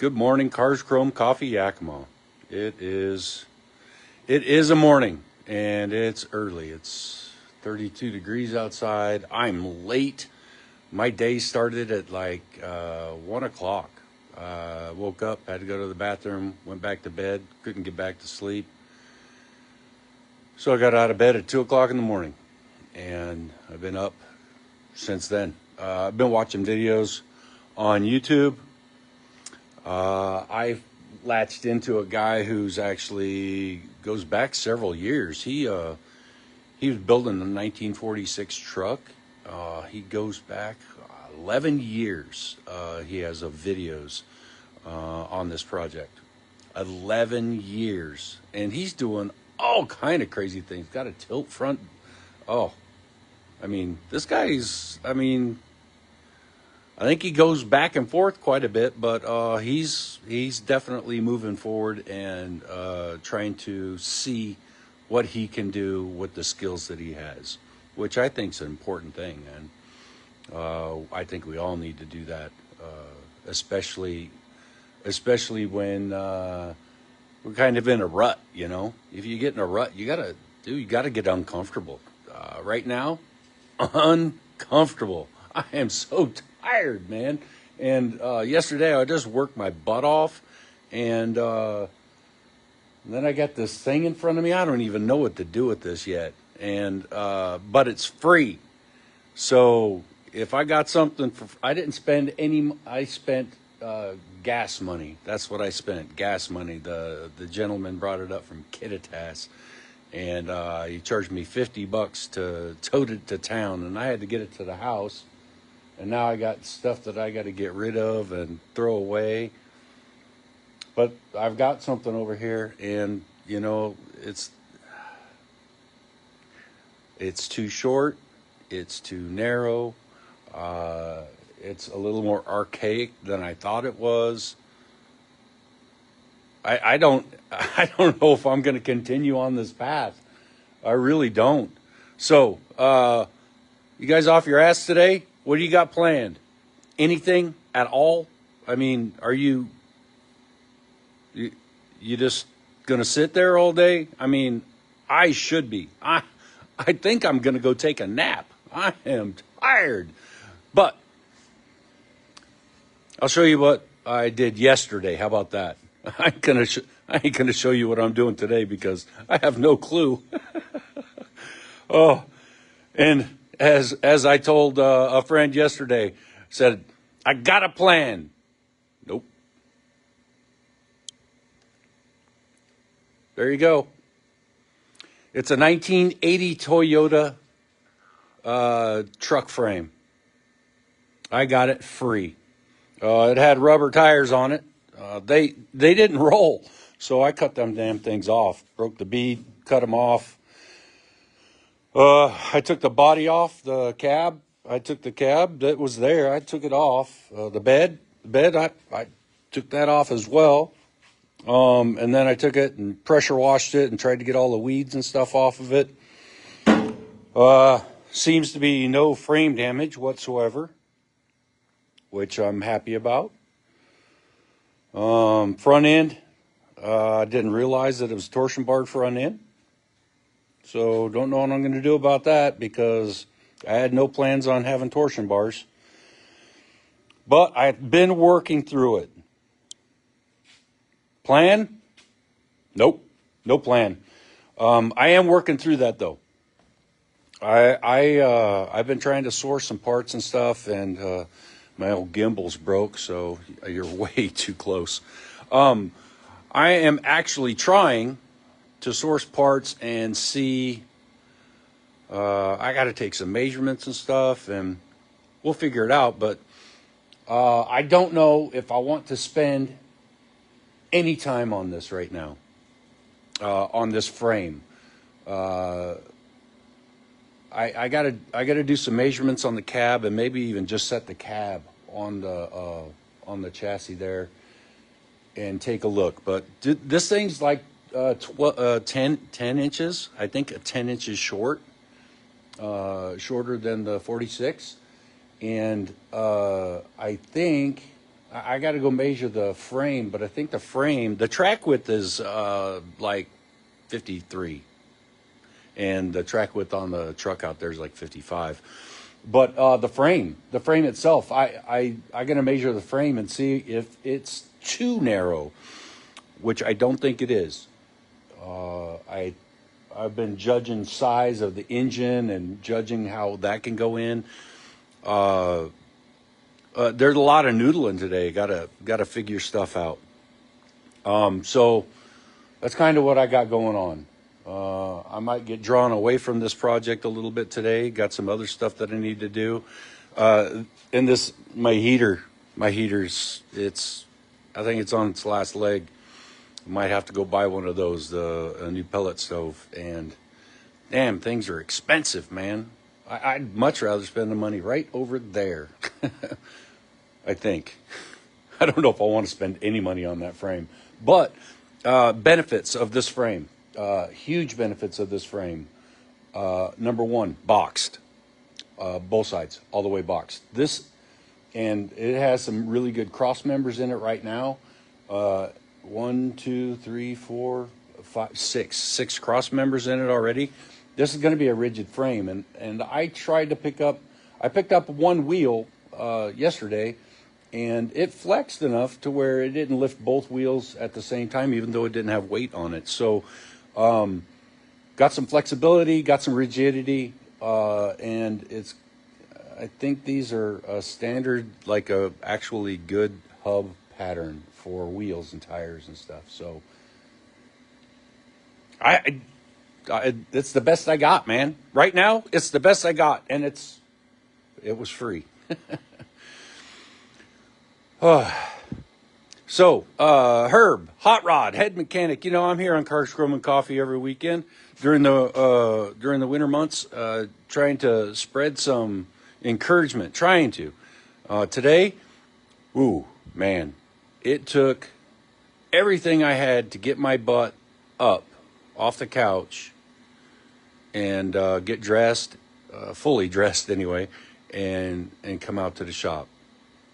Good morning, Cars Chrome Coffee Yakima. It is a morning and it's early. It's 32 degrees outside. I'm late. My day started at like 1 o'clock. Woke up, had to go to the bathroom, went back to bed, couldn't get back to sleep. So I got out of bed at 2 o'clock in the morning and I've been up since then. I've been watching videos on YouTube. I latched into a guy who's actually goes back several years. He was building a 1946 truck. He goes back 11 years. He has videos on this project. 11 years, and he's doing all kind of crazy things. Got a tilt front. Oh, I mean, this guy's. I think he goes back and forth quite a bit, but he's definitely moving forward and trying to see what he can do with the skills that he has, which I think is an important thing. And I think we all need to do that, especially when we're kind of in a rut. You know, if you get in a rut, you gotta get uncomfortable. Right now, uncomfortable. I am so tired, man. And yesterday I just worked my butt off, and then I got this thing in front of me. I don't even know what to do with this yet, and but it's free. So if I got something for, I didn't spend any. I spent gas money. That's what I spent. Gas money. The gentleman brought it up from Kittitas, and he charged me $50 to tote it to town, and I had to get it to the house. And now I got stuff that I got to get rid of and throw away. But I've got something over here, and you know, it's too short, it's too narrow, it's a little more archaic than I thought it was. I don't I don't know if I'm going to continue on this path. I really don't. So, you guys off your ass today? What do you got planned? Anything at all? I mean, are you just gonna sit there all day? I mean, I should be. I think I'm gonna go take a nap. I am tired. But I'll show you what I did yesterday. How about that? I ain't gonna show you what I'm doing today because I have no clue. Oh, and as I told a friend yesterday, said, I got a plan. Nope. There you go. It's a 1980 Toyota truck frame. I got it free. It had rubber tires on it. They didn't roll, so I cut them damn things off. Broke the bead, cut them off. I took the body off the cab. I took the cab that was there. I took it off. The bed, I took that off as well. And then I took it and pressure washed it and tried to get all the weeds and stuff off of it. Seems to be no frame damage whatsoever, which I'm happy about. Front end, I didn't realize that it was torsion barred front end. So don't know what I'm going to do about that because I had no plans on having torsion bars. But I've been working through it. Plan? Nope, no plan. I am working through that though. I've been trying to source some parts and stuff, and my old gimbal's broke, so you're way too close. I am actually trying to source parts and see. I got to take some measurements and stuff, and we'll figure it out. But I don't know if I want to spend any time on this right now, on this frame. I gotta do some measurements on the cab, and maybe even just set the cab on the chassis there and take a look. But this thing's like 10 inches. I think 10 inches shorter than the 46. And I think I got to go measure the frame, but I think the track width is like 53, and the track width on the truck out there is like 55. But the frame itself, I got to measure the frame and see if it's too narrow, which I don't think it is. I've been judging size of the engine and judging how that can go in. There's a lot of noodling today. Gotta figure stuff out. So that's kind of what I got going on. I might get drawn away from this project a little bit today. Got some other stuff that I need to do. And this my heater's I think it's on its last leg. Might have to go buy one of those, a new pellet stove. And damn, things are expensive, man. I'd much rather spend the money right over there. I think. I don't know if I want to spend any money on that frame. But benefits of this frame. Huge benefits of this frame. Number one, boxed. Both sides, all the way boxed. And it has some really good cross members in it right now. 1, 2, 3, 4, 5, 6. 6 cross members in it already. This is going to be a rigid frame. And I picked up one wheel yesterday, and it flexed enough to where it didn't lift both wheels at the same time, even though it didn't have weight on it. So got some flexibility, got some rigidity, and I think these are a standard, like a actually good hub pattern for wheels and tires and stuff. So it's the best I got, man. Right now, it's the best I got, and it was free. So, Herb, Hot Rod, head mechanic. You know, I'm here on Car Scrum and Coffee every weekend during the winter months, trying to spread some encouragement. Today, ooh, man, it took everything I had to get my butt up off the couch and get dressed, fully dressed anyway, and come out to the shop.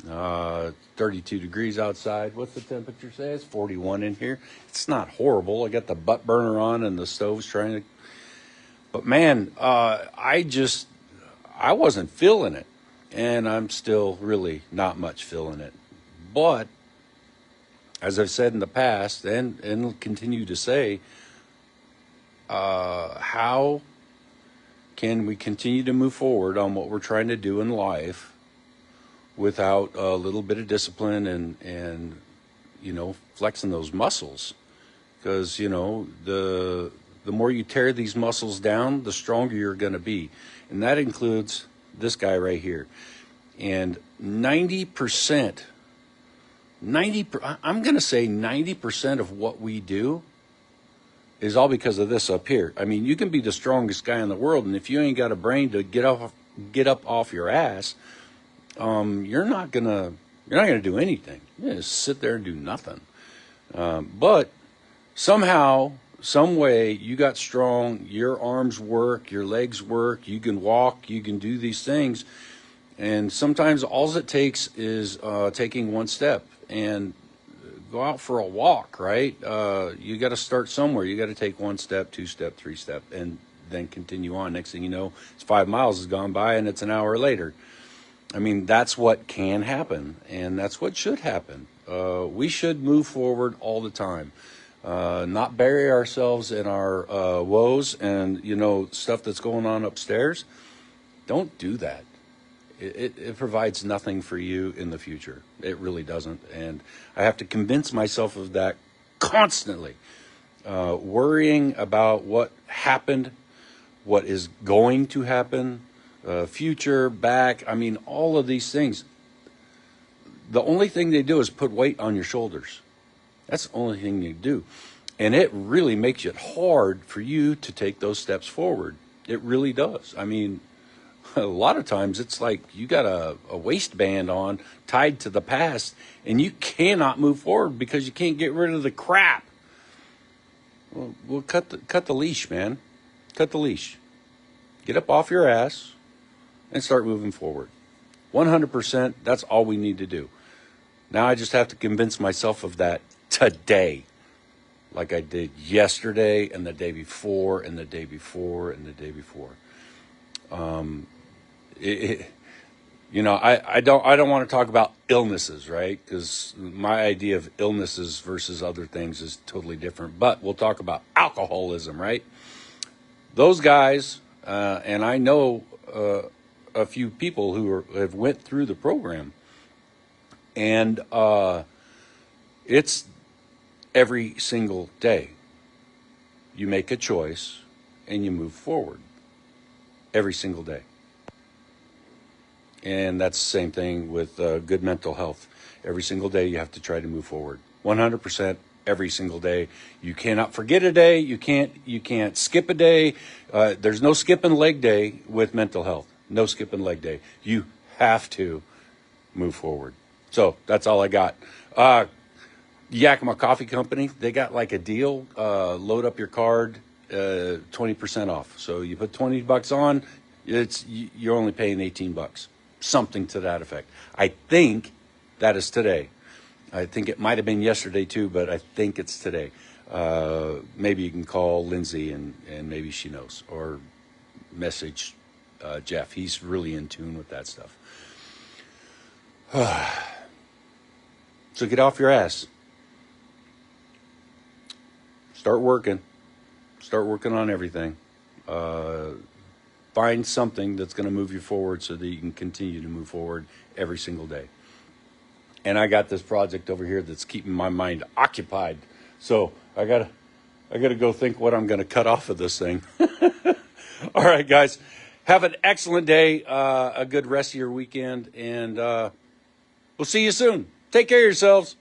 32 degrees outside. What's the temperature say? It's 41 in here. It's not horrible. I got the butt burner on and the stove's trying to, but man, I wasn't feeling it, and I'm still really not much feeling it. But as I've said in the past and continue to say, how can we continue to move forward on what we're trying to do in life without a little bit of discipline and flexing those muscles? Because the more you tear these muscles down, the stronger you're going to be, and that includes this guy right here. And 90%, I'm going to say 90% of what we do is all because of this up here. I mean, you can be the strongest guy in the world, and if you ain't got a brain to get up off your ass, you're not gonna do anything. You just sit there and do nothing. But somehow, some way, you got strong. Your arms work, your legs work. You can walk. You can do these things. And sometimes all it takes is taking one step and go out for a walk. Right? You got to start somewhere. You got to take 1 step, 2 step, 3 step, and then continue on. Next thing you know, it's 5 miles has gone by, and it's an hour later. I mean, that's what can happen, and that's what should happen. We should move forward all the time, not bury ourselves in our woes and, stuff that's going on upstairs. Don't do that. It provides nothing for you in the future. It really doesn't. And I have to convince myself of that constantly. Worrying about what happened, what is going to happen, future, back, I mean, all of these things. The only thing they do is put weight on your shoulders. That's the only thing they do. And it really makes it hard for you to take those steps forward. It really does. I mean, a lot of times it's like you got a waistband on tied to the past, and you cannot move forward because you can't get rid of the crap. Well, cut the leash, man. Cut the leash. Get up off your ass and start moving forward. 100%, that's all we need to do. Now I just have to convince myself of that today, like I did yesterday and the day before and the day before and the day before. It, I don't want to talk about illnesses, right? Because my idea of illnesses versus other things is totally different. But we'll talk about alcoholism, right? Those guys, and I know a few people who have went through the program, and it's every single day. You make a choice and you move forward every single day. And that's the same thing with good mental health. Every single day you have to try to move forward. 100% every single day. You cannot forget a day. You can't skip a day. There's no skipping leg day with mental health. No skipping leg day. You have to move forward. So that's all I got. Yakima Coffee Company, they got like a deal. Load up your card, 20% off. So you put $20 on, you're only paying $18. Something to that effect. I think that is today. I think it might have been yesterday too, but I think it's today. Maybe you can call Lindsay and maybe she knows, or message Jeff. He's really in tune with that stuff. So get off your ass. Start working. Start working on everything. Find something that's going to move you forward so that you can continue to move forward every single day. And I got this project over here that's keeping my mind occupied. So I gotta go think what I'm going to cut off of this thing. All right, guys. Have an excellent day, a good rest of your weekend, and we'll see you soon. Take care of yourselves.